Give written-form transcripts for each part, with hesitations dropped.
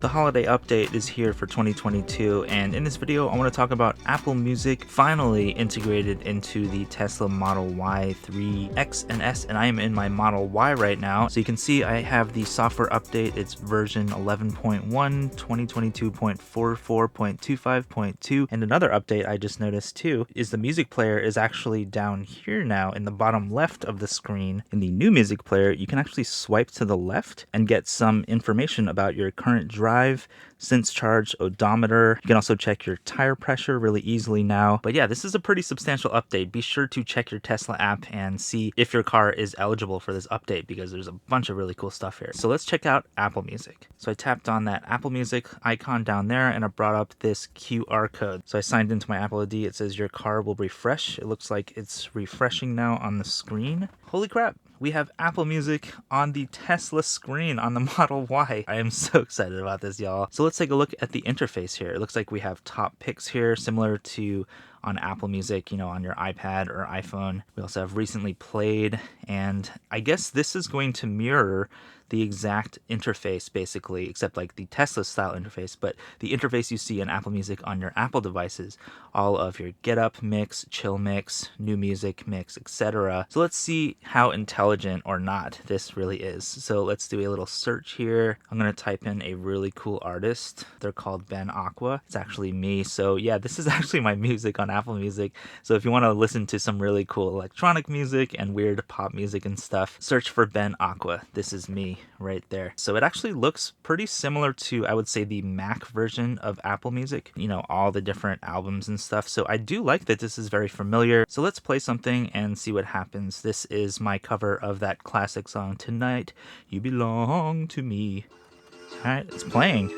The holiday update is here for 2022, and in this video I want to talk about Apple Music finally integrated into the Tesla Model Y 3 X and S, and I am in my Model Y right now. So you can see I have the software update. It's version 11.1, 2022.44.25.2, and another update I just noticed too is the music player is actually down here now in the bottom left of the screen. In the new music player, you can actually swipe to the left and get some information about your current drive, sense charge, odometer. You can also check your tire pressure really easily now. But yeah, this is a pretty substantial update. Be sure to check your Tesla app and see if your car is eligible for this update, because there's a bunch of really cool stuff here. So let's check out Apple Music. So I tapped on that Apple Music icon down there and I brought up this QR code. So I signed into my Apple ID. It says your car will refresh. It looks like it's refreshing now on the screen. Holy crap. We have Apple Music on the Tesla screen on the Model Y. I am so excited about this, y'all. So let's take a look at the interface here. It looks like we have top picks here, similar to on Apple Music, you know, on your iPad or iPhone. We also have recently played, and I guess this is going to mirror the exact interface basically, except like the Tesla style interface, but the interface you see in Apple Music on your Apple devices, all of your get up mix, chill mix, new music mix, etc. So let's see how intelligent or not this really is. So let's do a little search here. I'm going to type in a really cool artist. They're called Ben Aqua. It's actually me. So yeah, this is actually my music on Apple Music. So if you want to listen to some really cool electronic music and weird pop music and stuff, search for Ben Aqua. This is me right there. So it actually looks pretty similar to, I would say, the Mac version of Apple Music, you know, all the different albums and stuff. So I do like that this is very familiar. So let's play something and see what happens. This is my cover of that classic song, Tonight You Belong to Me. All right, it's playing.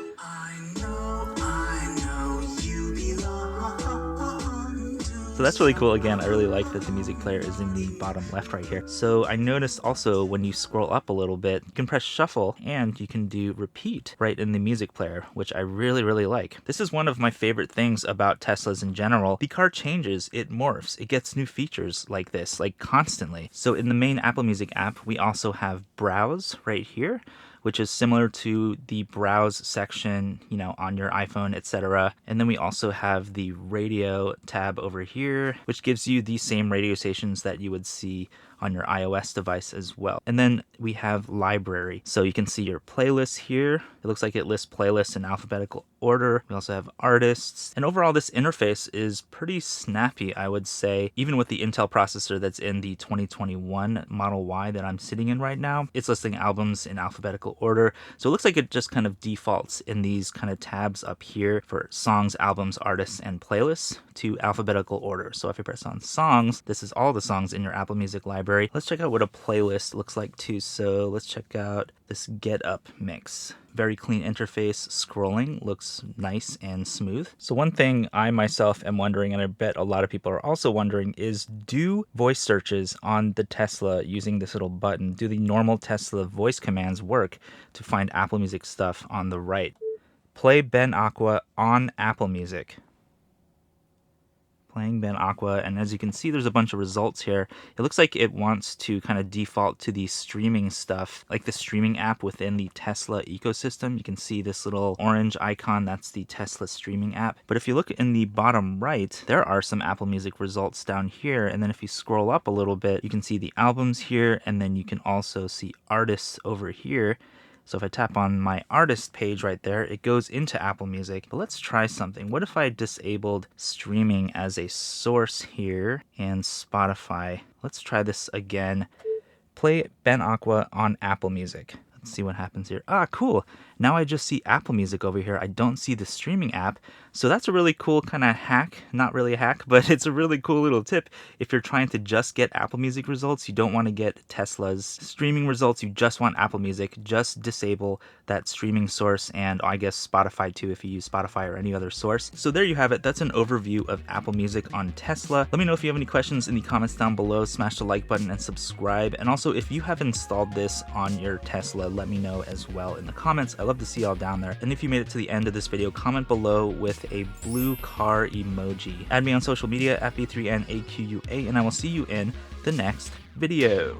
So that's really cool. Again, I really like that the music player is in the bottom left right here. So I noticed also when you scroll up a little bit, you can press shuffle and you can do repeat right in the music player, which I really like. This is one of my favorite things about Teslas in general. The car changes, it morphs, it gets new features like this, like constantly. So in the main Apple Music app, we also have browse right here, which is similar to the browse section, you know, on your iPhone, etc. And then we also have the radio tab over here, which gives you the same radio stations that you would see on your iOS device as well. And then we have library. So you can see your playlists here. It looks like it lists playlists in alphabetical order. We also have artists. And overall, this interface is pretty snappy, I would say. Even with the Intel processor that's in the 2021 Model Y that I'm sitting in right now, it's listing albums in alphabetical order. So it looks like it just kind of defaults in these kind of tabs up here for songs, albums, artists, and playlists to alphabetical order. So if you press on songs, this is all the songs in your Apple Music library. Let's check out what a playlist looks like too. So let's check out this Get Up mix. Very clean interface. Scrolling looks nice and smooth. So one thing I myself am wondering, and I bet a lot of people are also wondering, is do voice searches on the Tesla using this little button, do the normal Tesla voice commands work to find Apple Music stuff on the right? Play Ben Aqua on Apple Music. Playing Ben Aqua, and as you can see, there's a bunch of results here. It looks like it wants to kind of default to the streaming stuff, like the streaming app within the Tesla ecosystem. You can see this little orange icon, that's the Tesla streaming app. But if you look in the bottom right, there are some Apple Music results down here, and then if you scroll up a little bit, you can see the albums here, and then you can also see artists over here. So if I tap on my artist page right there, it goes into Apple Music. But let's try something. What if I disabled streaming as a source here and Spotify? Let's try this again. Play Ben Aqua on Apple Music. Let's see what happens here. Ah, cool. Now I just see Apple Music over here. I don't see the streaming app. So that's a really cool kind of hack. Not really a hack, but it's a really cool little tip. If you're trying to just get Apple Music results, you don't want to get Tesla's streaming results. You just want Apple Music. Just disable that streaming source, and I guess Spotify too if you use Spotify or any other source. So there you have it. That's an overview of Apple Music on Tesla. Let me know if you have any questions in the comments down below. Smash the like button and subscribe. And also, if you have installed this on your Tesla, let me know as well in the comments. I love to see y'all down there. And if you made it to the end of this video, comment below with a blue car emoji. Add me on social media at B3NAQUA, and I will see you in the next video.